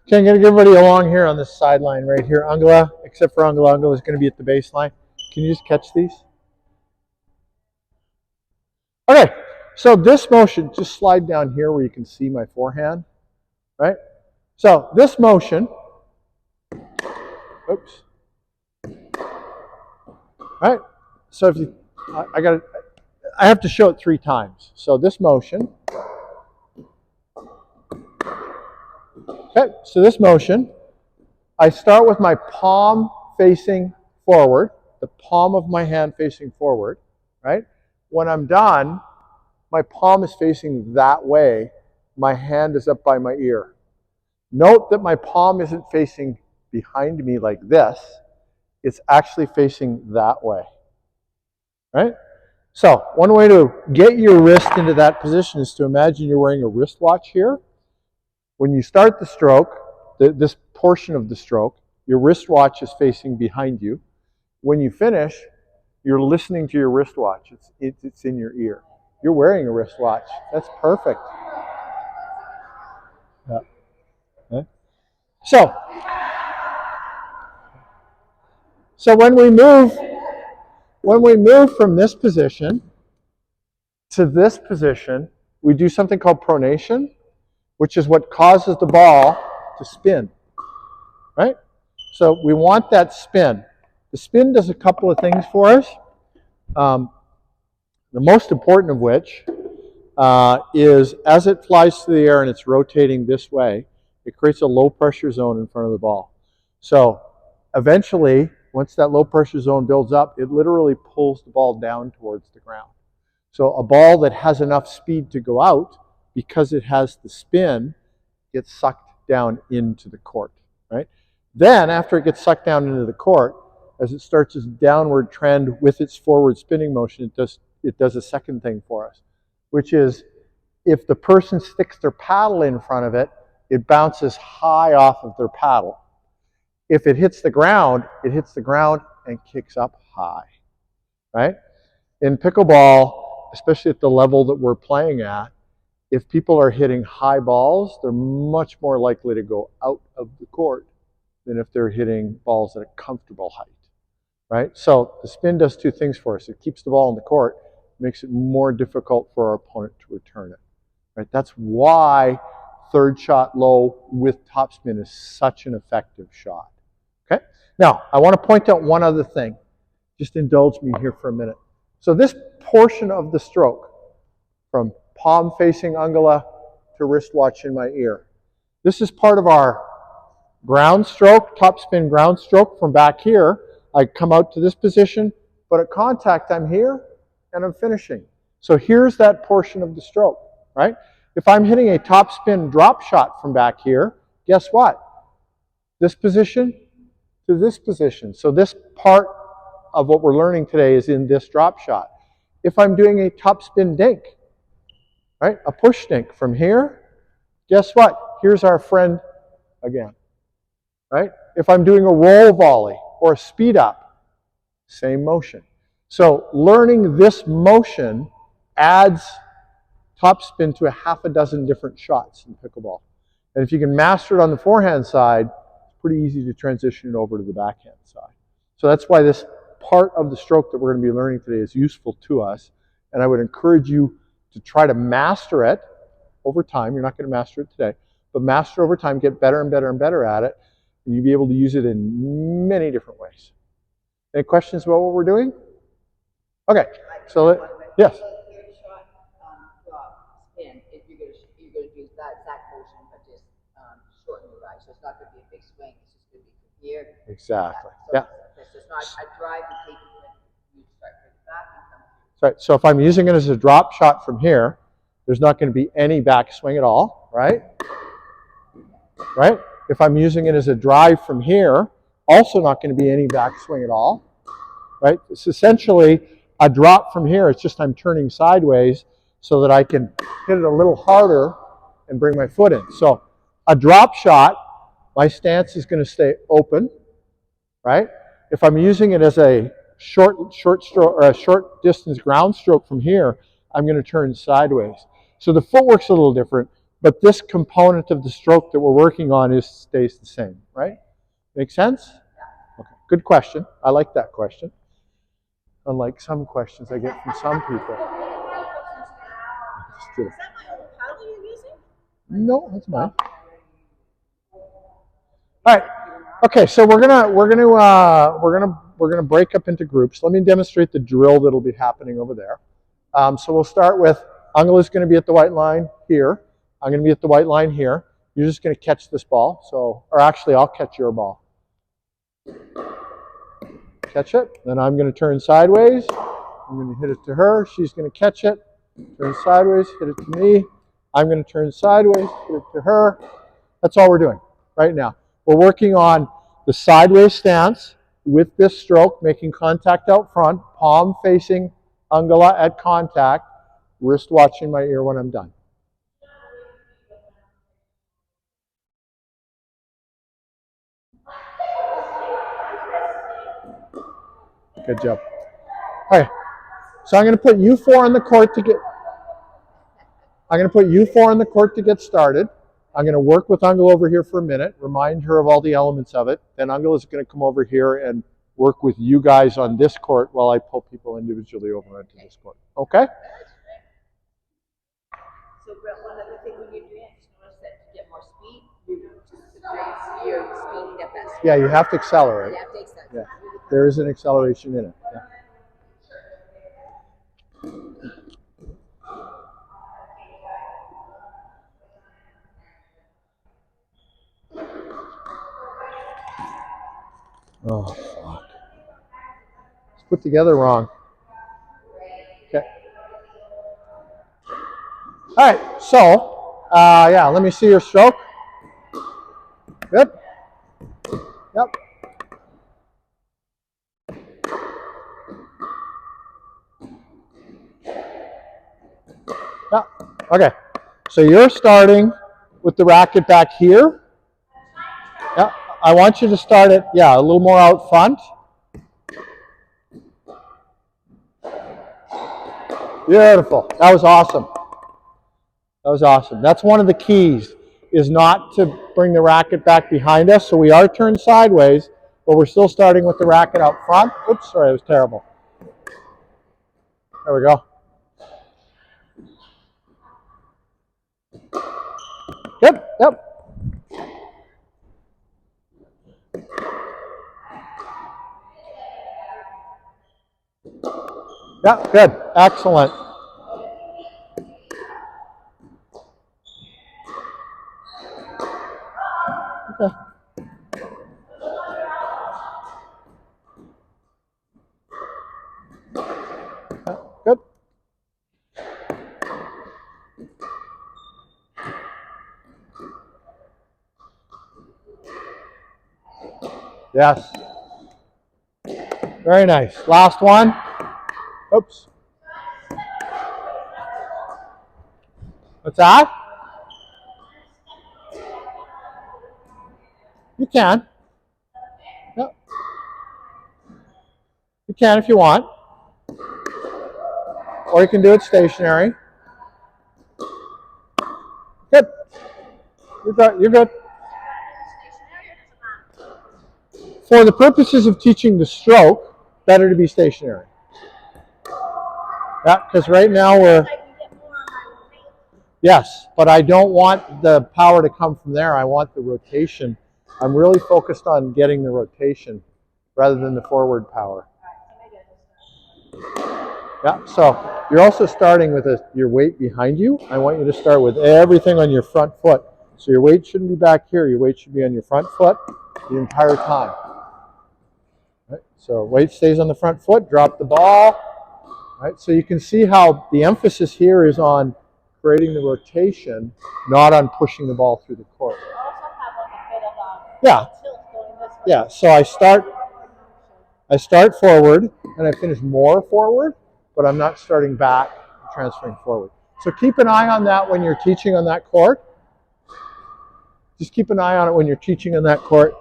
Okay, I'm going to get everybody along here on this sideline right here. Angela, except for Angela, Angela is going to be at the baseline. Can you just catch these? Okay, so this motion, just slide down here where you can see my forehand, right? So this motion, oops, right? So if you, I have to show it 3 times. So this motion, okay, so this motion, I start with my palm facing forward, the palm of my hand facing forward, right? When I'm done, my palm is facing that way. My hand is up by my ear. Note that my palm isn't facing behind me like this. It's actually facing that way, right? So one way to get your wrist into that position is to imagine you're wearing a wristwatch here. When you start the stroke, this portion of the stroke, your wristwatch is facing behind you. When you finish, you're listening to your wristwatch. It's in your ear. You're wearing a wristwatch. That's perfect. Yeah. Okay. So when we move from this position to this position, we do something called pronation, which is what causes the ball to spin, right? So we want that spin. The spin does a couple of things for us. The most important of which is as it flies through the air and it's rotating this way, it creates a low pressure zone in front of the ball. So eventually, once that low pressure zone builds up, it literally pulls the ball down towards the ground. So a ball that has enough speed to go out, because it has the spin, gets sucked down into the court, right? Then, after it gets sucked down into the court, as it starts its downward trend with its forward spinning motion, it does a second thing for us, which is if the person sticks their paddle in front of it, it bounces high off of their paddle. If it hits the ground and kicks up high, right? In pickleball, especially at the level that we're playing at, if people are hitting high balls, they're much more likely to go out of the court than if they're hitting balls at a comfortable height, right? So the spin does 2 things for us. It keeps the ball in the court, makes it more difficult for our opponent to return it, right? That's why third shot low with topspin is such an effective shot, okay? Now, I want to point out one other thing. Just indulge me here for a minute. So this portion of the stroke, from palm facing Angela to wristwatch in my ear, this is part of our ground stroke, topspin ground stroke from back here. I come out to this position, but at contact I'm here and I'm finishing. So here's that portion of the stroke, right? If I'm hitting a topspin drop shot from back here, guess what? This position to this position. So this part of what we're learning today is in this drop shot. If I'm doing a topspin dink, right, a push dink from here, guess what? Here's our friend again, right? If I'm doing a roll volley or a speed up, same motion. So learning this motion adds topspin to a half a dozen different shots in pickleball. And if you can master it on the forehand side, it's pretty easy to transition it over to the backhand side. So that's why this part of the stroke that we're going to be learning today is useful to us. And I would encourage you to try to master it over time. You're not going to master it today, but master over time, get better and better and better at it, and you'll be able to use it in many different ways. Any questions about what we're doing? Okay, so yes. You're going to use that exact motion, but just shorten the ride. So it's not going to be a big swing. It's just going to be from here. Exactly. Yeah. So it's not a drive to take it when you start from the back and come through. Right. So if I'm using it as a drop shot from here, there's not going to be any backswing at all, right? Right? If I'm using it as a drive from here, also not going to be any backswing at all, right? It's essentially a drop from here. It's just I'm turning sideways so that I can hit it a little harder and bring my foot in. So a drop shot, my stance is going to stay open, right? If I'm using it as a short stroke or a short distance ground stroke from here, I'm going to turn sideways. So the footwork's a little different, but this component of the stroke that we're working on stays the same, right? Make sense? Okay, good question. I like that question. Unlike some questions I get from some people. Is that my old paddle you're using? No, that's mine. All right. Okay, so we're gonna break up into groups. Let me demonstrate the drill that'll be happening over there. So we'll start with Angela's going to be at the white line here. I'm going to be at the white line here. You're just going to catch this ball. So, or actually, I'll catch your ball. Catch it. Then I'm going to turn sideways. I'm going to hit it to her. She's going to catch it. Turn sideways. Hit it to me. I'm going to turn sideways. Hit it to her. That's all we're doing right now. We're working on the sideways stance with this stroke, making contact out front, palm facing Angela at contact, wrist watching my ear when I'm done. Good job. All right. So I'm going to put you four on the court to get. I'm going to put you four on the court to get started. I'm going to work with Angela over here for a minute, remind her of all the elements of it. Then Angela's going to come over here and work with you guys on this court while I pull people individually over into this court. Okay? So, Brett, one other thing when you're doing it, just notice that to get more speed, you're speeding up that speed. Yeah, you have to accelerate. You have to accelerate. Yeah, there is an acceleration in it. Yeah. Oh, fuck. It's put together wrong. Okay. All right, so, yeah, let me see your stroke. Good. Yep. Yeah. Okay. So you're starting with the racket back here. Yeah. I want you to start it, yeah, a little more out front. Beautiful. That was awesome. That was awesome. That's one of the keys, is not to bring the racket back behind us. So we are turned sideways, but we're still starting with the racket out front. Oops, sorry, it was terrible. There we go. Good. Yep. Yeah, good. Excellent. Okay. Good. Yes. Very nice. Last one. Oops. What's that? You can. Yep. You can if you want. Or you can do it stationary. Good. You're good. You're good. For the purposes of teaching the stroke, better to be stationary. Yeah, because right now we're... Yes, but I don't want the power to come from there. I want the rotation. I'm really focused on getting the rotation rather than the forward power. Yeah, so you're also starting with your weight behind you. I want you to start with everything on your front foot. So your weight shouldn't be back here. Your weight should be on your front foot the entire time. Right? So weight stays on the front foot. Drop the ball. Right? So you can see how the emphasis here is on creating the rotation, not on pushing the ball through the court. You also have like a bit of a Yeah. tilt going this way. Yeah, so I start forward and I finish more forward, but I'm not starting back and transferring forward. So keep an eye on that when you're teaching on that court. Just keep an eye on it when you're teaching on that court.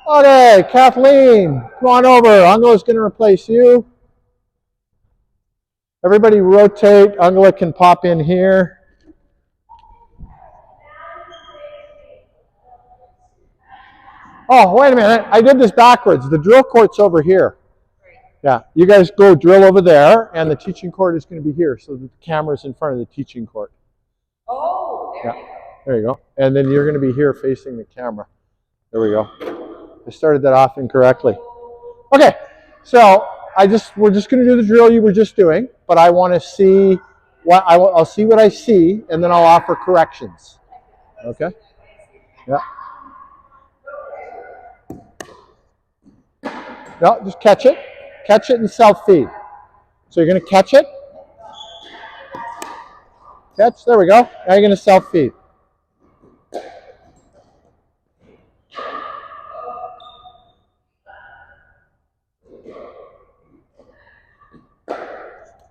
Okay, Kathleen, come on over. Angela's going to replace you. Everybody rotate. Angela can pop in here. Oh, wait a minute. I did this backwards. The drill court's over here. Yeah, you guys go drill over there, and the teaching court is going to be here, so that the camera's in front of the teaching court. Oh, there you go. There you go. And then you're going to be here facing the camera. There we go. I started that off incorrectly. Okay, so we're just going to do the drill you were just doing, but I want to see I'll see what I see, and then I'll offer corrections. Okay? Yeah. No, just catch it. Catch it and self-feed. So you're going to catch it. Catch, there we go. Now you're going to self-feed.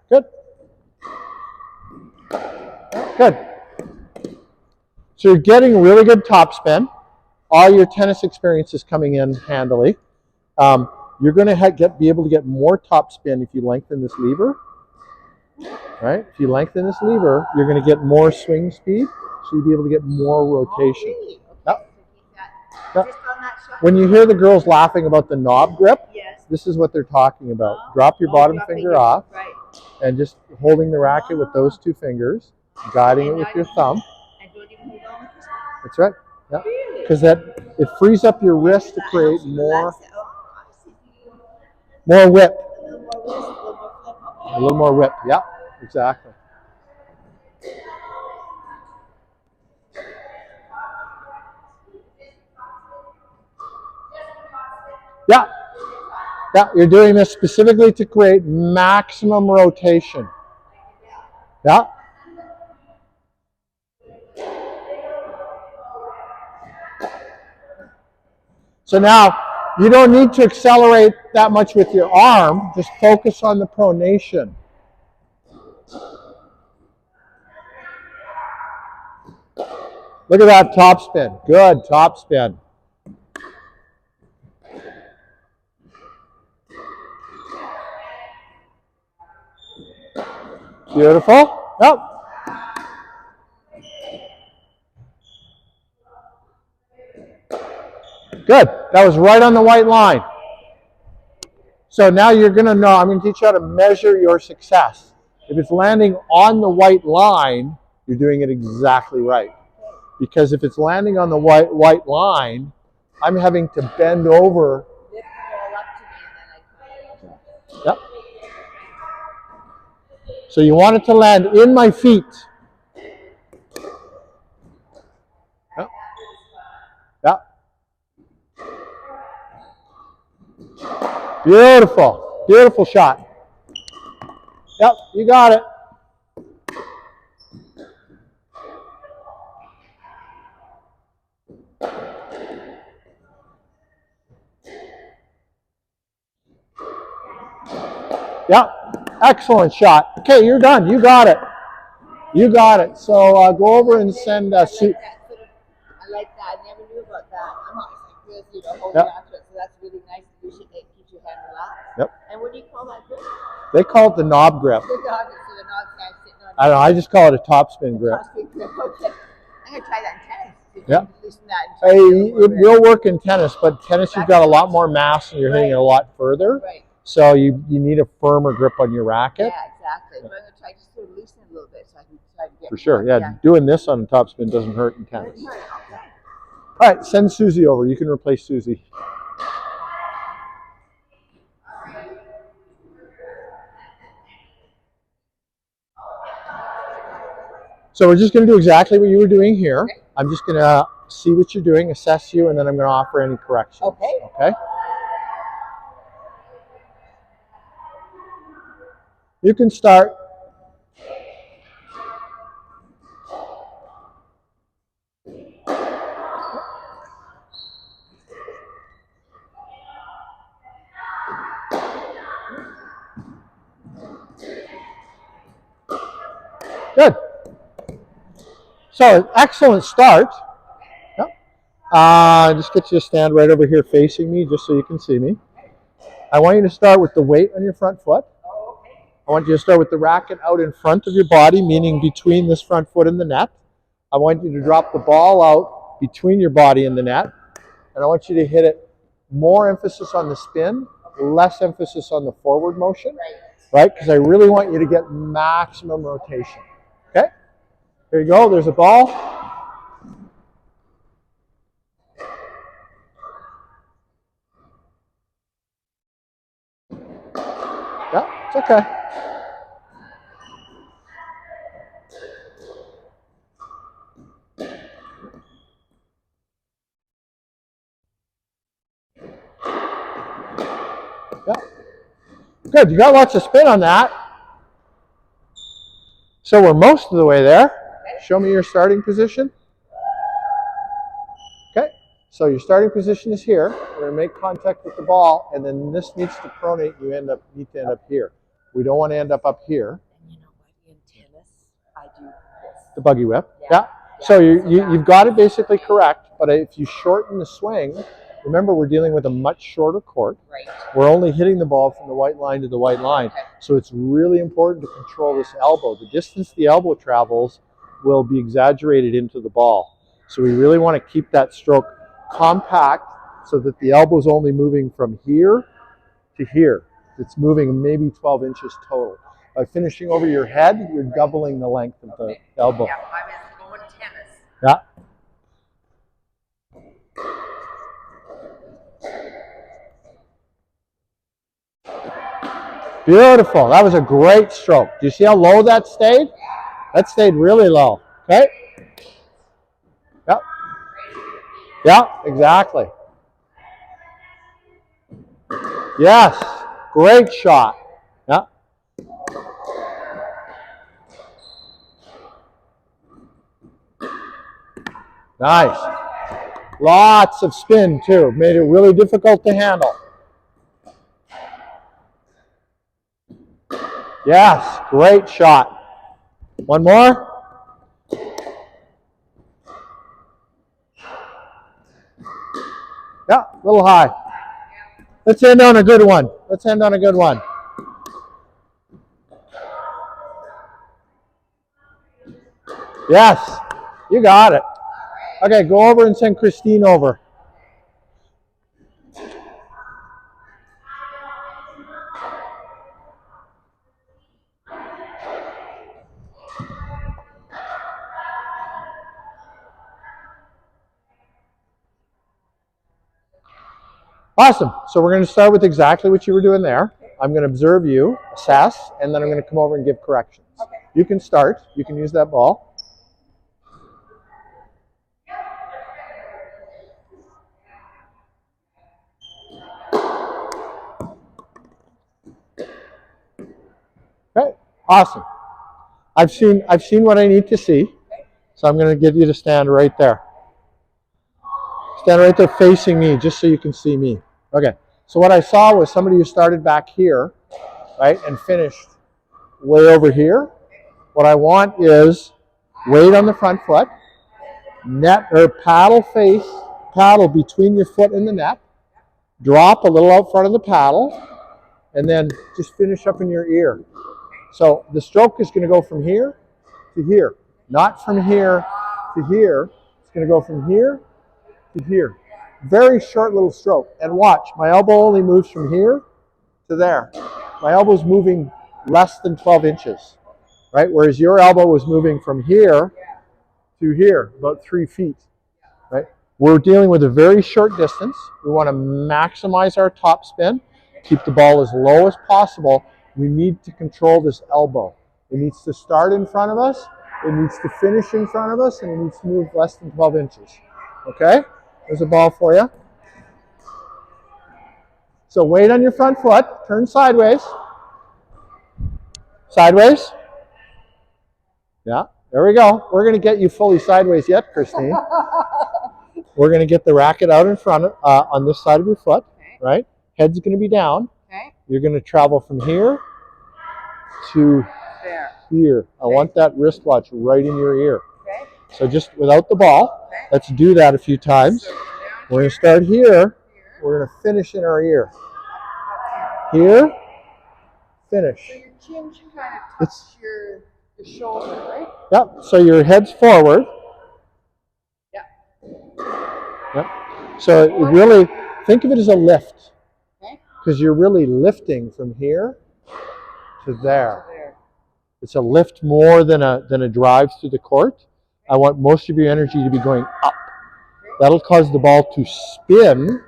Good. Good. So you're getting really good topspin. All your tennis experience is coming in handily. You're going to be able to get more topspin if you lengthen this lever. Right? If you lengthen this lever, you're going to get more swing speed, so you'll be able to get more rotation. Oh, really? Okay. Yep. So Yep. just on that shot. When you hear the girls laughing about the knob grip, Yes. this is what they're talking about. Drop your bottom finger off, right, and just holding the racket with those two fingers, guiding it with your thumb. and don't even hold on with your thumb. That's right. Yeah. Really? Because it frees up your wrist to create more Relax it. Oh, I see. whip. A little more wrist, a little more flip. Okay. A little more whip. Yeah, exactly. Yeah. Yeah, you're doing this specifically to create maximum rotation. Yeah. So now, you don't need to accelerate that much with your arm. Just focus on the pronation. Look at that topspin. Good topspin. Beautiful. Yep. Good. That was right on the white line. So now you're going to know, I'm going to teach you how to measure your success. If it's landing on the white line, you're doing it exactly right. Because if it's landing on the white line, I'm having to bend over. Lift the ball up to me and then I come. Yep. So you want it to land in my feet. Yep. Yep. Beautiful. Beautiful shot. Yep, you got it. Yep. Excellent shot. Okay, you're done. You got it. You got it. So go over and send I like that sort of, I like that. I never knew about that. I'm not supposed to, hold Yep. your after it, so that's really nice. You should keep your hand relaxed. Yep. And what do you call that grip? They call it the knob grip. The dog, so the dog's kind of sitting on I don't know. I just call it a topspin grip. Crossfit grip. Okay. I'm going to try that in tennis. See if Yeah. I can loosen that and try Hey, to get a little it more will work in tennis, but tennis you've got a lot more mass and you're hitting it a lot further. Right. So you need a firmer grip on your racket. Yeah, exactly. But I'm going to try just to loosen it a little bit so I can try to get For sure. Yeah, doing this on a topspin doesn't hurt in tennis. Okay. All right, send Susie over. You can replace Susie. So we're just going to do exactly what you were doing here. Okay. I'm just going to see what you're doing, assess you, and then I'm going to offer any corrections. Okay. Okay? You can start. Good. So, excellent start. Yep. Just get you to stand right over here facing me just so you can see me. I want you to start with the weight on your front foot. I want you to start with the racket out in front of your body, meaning between this front foot and the net. I want you to drop the ball out between your body and the net. And I want you to hit it more emphasis on the spin, less emphasis on the forward motion, right? Because I really want you to get maximum rotation. Okay? Here you go. There's a ball. Yeah, it's okay. Yeah. Good. You got lots of spin on that. So we're most of the way there. Show me your starting position. Okay. So your starting position is here. We're going to make contact with the ball, and then this needs to pronate. You need to end up here. We don't want to end up here. And you know what? In tennis, I do this. The buggy whip. Yeah. So you've got it basically correct, but if you shorten the swing, remember we're dealing with a much shorter court. Right. We're only hitting the ball from the white line to the white line. Okay. So it's really important to control this elbow. The distance the elbow travels will be exaggerated into the ball. So we really want to keep that stroke compact so that the elbow is only moving from here to here. It's moving maybe 12 inches total. By finishing over your head, you're doubling the length of the elbow. Yeah, I was going tennis. Yeah. Beautiful. That was a great stroke. Do you see how low that stayed? That stayed really low. Okay? Yep. Yeah, exactly. Yes. Great shot. Yeah. Nice. Lots of spin, too. Made it really difficult to handle. Yes. Great shot. One more. Yeah, a little high. Let's end on a good one. Let's end on a good one. Yes, you got it. Okay, go over and send Christine over. Awesome. So we're going to start with exactly what you were doing there. I'm going to observe you, assess, and then I'm going to come over and give corrections. Okay. You can start. You can use that ball. Okay. Awesome. I've seen what I need to see. So I'm going to get you to stand right there. Stand right there facing me, just so you can see me. Okay. So what I saw was somebody who started back here, right, and finished way over here. What I want is weight on the front foot, net or paddle between your foot and the net, drop a little out front of the paddle, and then just finish up in your ear. So the stroke is going to go from here to here, not from here to here. It's going to go from here to here. Very short little stroke. And watch, my elbow only moves from here to there. My elbow's moving less than 12 inches, right? Whereas your elbow was moving from here to here, about 3 feet, right? We're dealing with a very short distance. We want to maximize our top spin, keep the ball as low as possible. We need to control this elbow. It needs to start in front of us, it needs to finish in front of us, and it needs to move less than 12 inches. Okay? There's a ball for you. So weight on your front foot, turn sideways. Sideways. Yeah, there we go. We're going to get you fully sideways yet, Christine. We're going to get the racket out in front on this side of your foot, right? Head's going to be down. Okay. You're going to travel from here to here. I want that wristwatch right in your ear. Okay. So just without the ball, let's do that a few times. We're going to start here. We're going to finish in our ear. Here, finish. So you're chin should kind of touch your shoulder, right? Yep. So your head's forward. Yeah. Yep. So it really, think of it as a lift. Okay. Because you're really lifting from here to there. It's a lift more than a drive through the court. I want most of your energy to be going up. That'll cause the ball to spin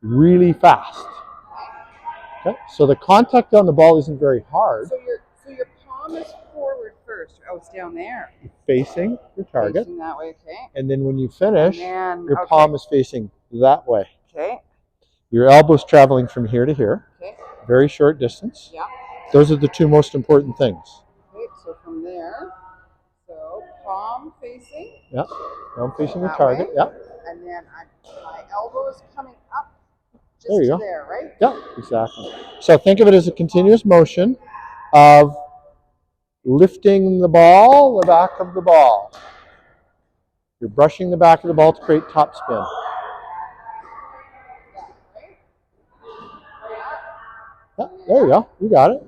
really fast. Okay? So the contact on the ball isn't very hard. So your palm is forward first. Oh, it's down there. Facing your target. Facing that way, okay. And then when you finish, then, your palm is facing that way. Okay. Your elbow's traveling from here to here. Okay. Very short distance. Yeah. Those are the two most important things. Okay, so from there, so palm facing. Yeah. Palm facing your target. Yeah. And then my elbow is coming up just there you go. there, right? Yeah, exactly. So think of it as a continuous motion of lifting the ball, the back of the ball. You're brushing the back of the ball to create top spin. Yeah, there you go. You got it.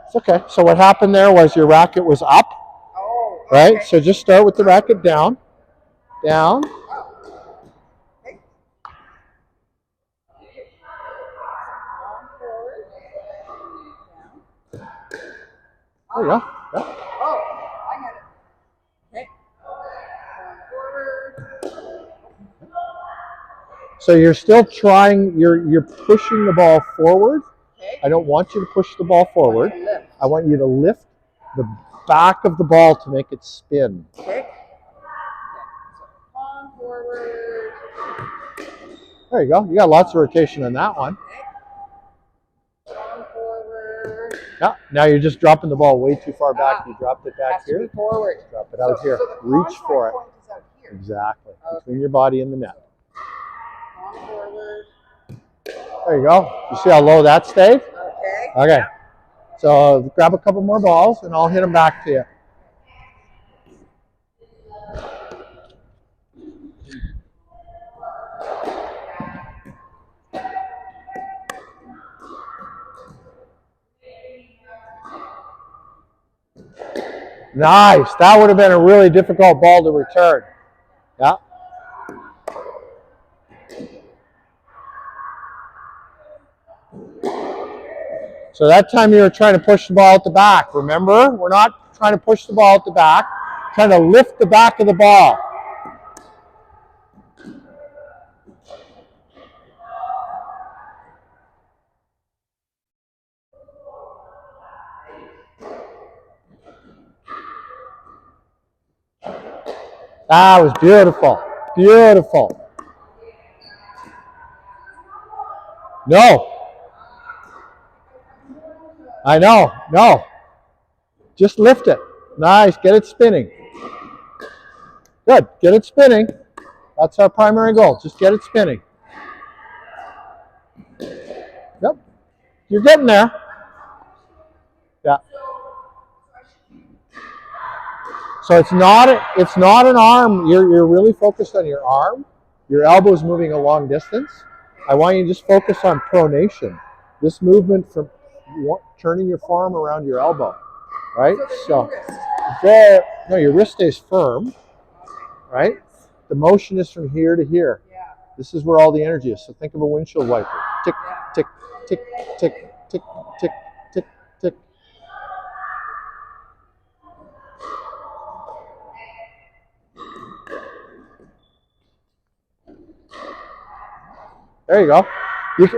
It's okay. So what happened there was your racket was up, right? So just start with the racket down, down. There you go. Yeah. Oh, I got it. Okay. Forward. So you're still trying, you're pushing the ball forward. Okay. I don't want you to push the ball forward. I want you to lift the back of the ball to make it spin. Okay. So palm forward. There you go. You got lots of rotation on that one. Palm forward. Yeah. Now you're just dropping the ball way too far back. You dropped it back here. Forward. Drop it out here. So the Reach for it. point is out here. Exactly. Between your body and the net. Palm forward. There you go. You see how low that stayed? Okay. Okay. So grab a couple more balls and I'll hit them back to you. Nice. That would have been a really difficult ball to return. Yeah. So that time you were trying to push the ball at the back. Remember, we're not trying to push the ball at the back. Trying to lift the back of the ball. That was beautiful. Beautiful. No. I know. No. Just lift it. Nice. Get it spinning. Good. Get it spinning. That's our primary goal. Just get it spinning. Yep. You're getting there. Yeah. So it's not an arm. You're really focused on your arm. Your elbow is moving a long distance. I want you to just focus on pronation. This movement from turning your forearm around your elbow, right? So there. No, your wrist stays firm, right? The motion is from here to here. This is where all the energy is. So think of a windshield wiper. Tick, tick, tick, tick, tick, tick, tick, tick. There you go.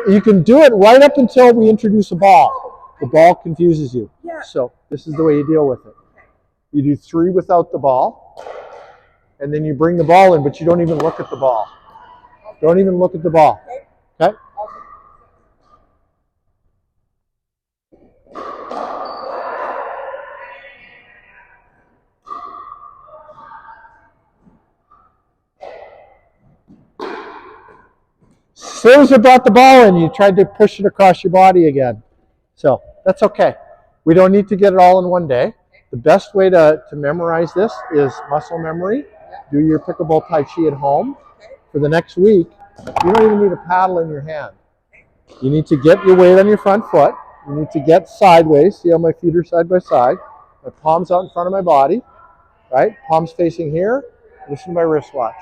You can do it right up until we introduce a ball. The ball confuses you. So this is the way you deal with it. You do 3 without the ball, and then you bring the ball in, but you don't even look at the ball. Don't even look at the ball. Okay? As soon as you brought the ball in, you tried to push it across your body again. So that's okay. We don't need to get it all in one day. The best way to memorize this is muscle memory. do your pickleball Tai Chi at home. For the next week, you don't even need a paddle in your hand. You need to get your weight on your front foot. You need to get sideways. See how my feet are side by side? My palms out in front of my body, right? Palms facing here. Listen to my wristwatch.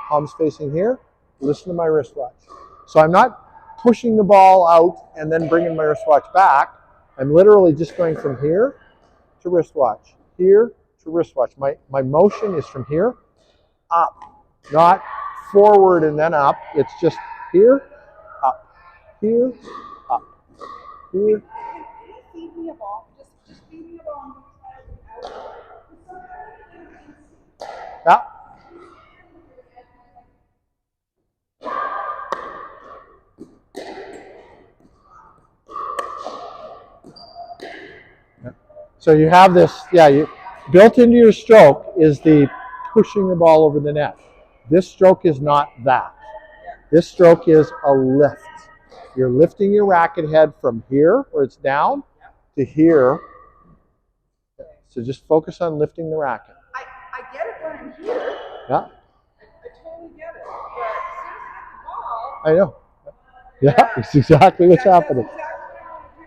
Palms facing here. Listen to my wristwatch. So I'm not pushing the ball out and then bringing my wristwatch back. I'm literally just going from here to wristwatch, here to wristwatch. My motion is from here up, not forward and then up. It's just here, up, here, up, here. Can you feed me a ball? Just feed me a ball. Yeah. So you have this, built into your stroke is the pushing the ball over the net. This stroke is not that. This stroke is a lift. You're lifting your racket head from here, where it's down, to here. So just focus on lifting the racket. I get it when I'm here. Yeah. I totally get it. But as soon as I get the ball, I know. Yeah, it's exactly what's happening. That's exactly what I want to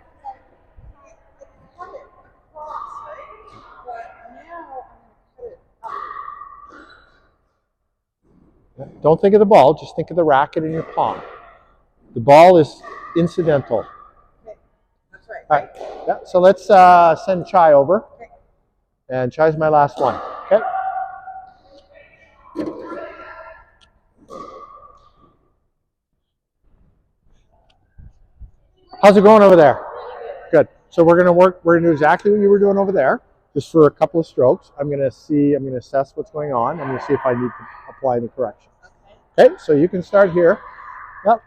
do. I cut it across, right? But now I'm going to cut it up. Don't think of the ball, just think of the racket in your palm. The ball is incidental. Okay. That's right. All right. Yeah, so let's send Chai over. Okay. And Chai's my last one. Okay? How's it going over there? Good. So we're gonna do exactly what you were doing over there, just for a couple of strokes. I'm gonna assess what's going on. I'm gonna see if I need to apply any corrections. Okay, so you can start here. Yep.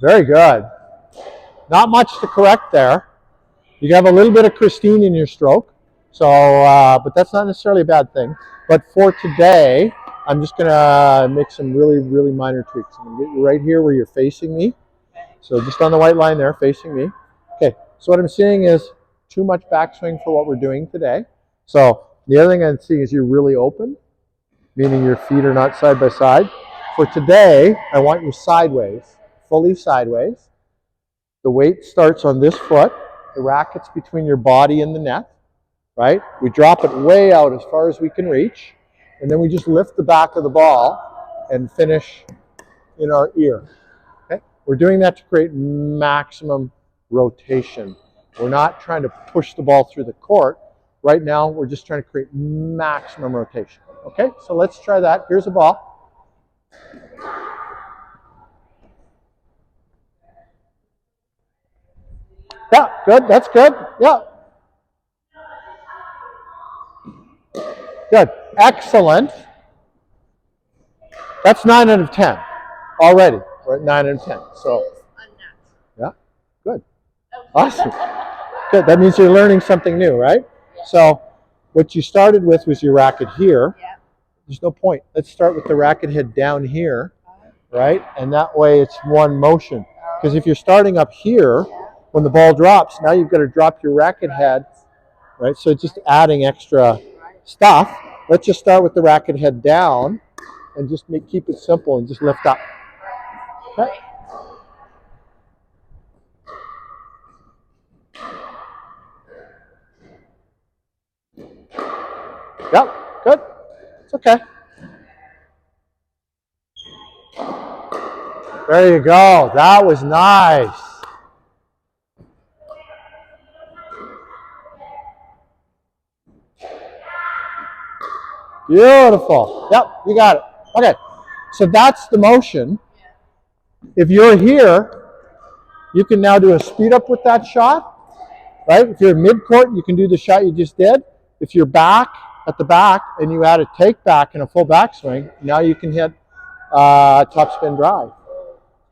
Very good. Not much to correct there. You have a little bit of Christine in your stroke, so but that's not necessarily a bad thing. But for today, I'm just gonna make some really, really minor tweaks. I'm gonna get you right here where you're facing me. So just on the white line there, facing me. Okay, so what I'm seeing is too much backswing for what we're doing today. So the other thing I'm seeing is you're really open, meaning your feet are not side by side. For today, I want you sideways, fully sideways. The weight starts on this foot. The racket's between your body and the net, right? We drop it way out as far as we can reach, and then we just lift the back of the ball and finish in our ear. Okay? We're doing that to create maximum rotation. We're not trying to push the ball through the court. Right now, we're just trying to create maximum rotation. Okay, so let's try that. Here's a ball. Yeah, good. That's good. Yeah. Good. Excellent. That's 9 out of 10 already. We're at 9 out of 10. So, yeah, good. Awesome. Good. That means you're learning something new, right? So, what you started with was your racket here. Yeah. There's no point. Let's start with the racket head down here, right? And that way it's one motion. Because if you're starting up here, when the ball drops, now you've got to drop your racket head, right? So it's just adding extra stuff. Let's just start with the racket head down and just keep it simple and just lift up. Okay? Yep, good. It's okay. There you go. That was nice. Beautiful. Yep, you got it. Okay, so that's the motion. If you're here, you can now do a speed up with that shot, right? If you're mid-court, you can do the shot you just did. If you're back at the back and you add a take back and a full backswing, now you can hit topspin drive,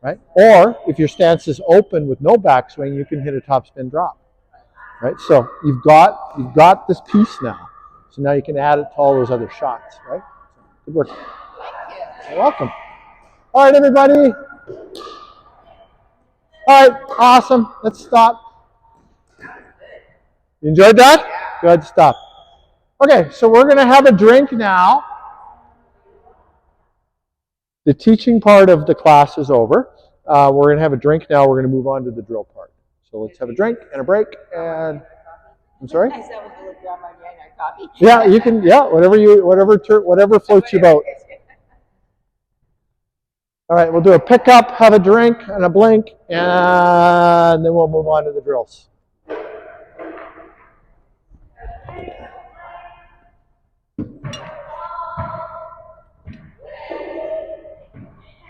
right? Or if your stance is open with no backswing, you can hit a topspin drop, right? So you've got this piece now. So now you can add it to all those other shots, right? Good work. Thank you. You're welcome. All right, everybody. All right, awesome. Let's stop. You enjoyed that? Good stuff. Okay, so we're going to have a drink now. The teaching part of the class is over. We're going to have a drink now. We're going to move on to the drill part. So let's have a drink and a break. And I'm sorry. I said I was going to grab my coffee. Yeah, you can. Yeah, whatever floats your boat. All right, we'll do a pickup, have a drink, and a blink, and then we'll move on to the drills.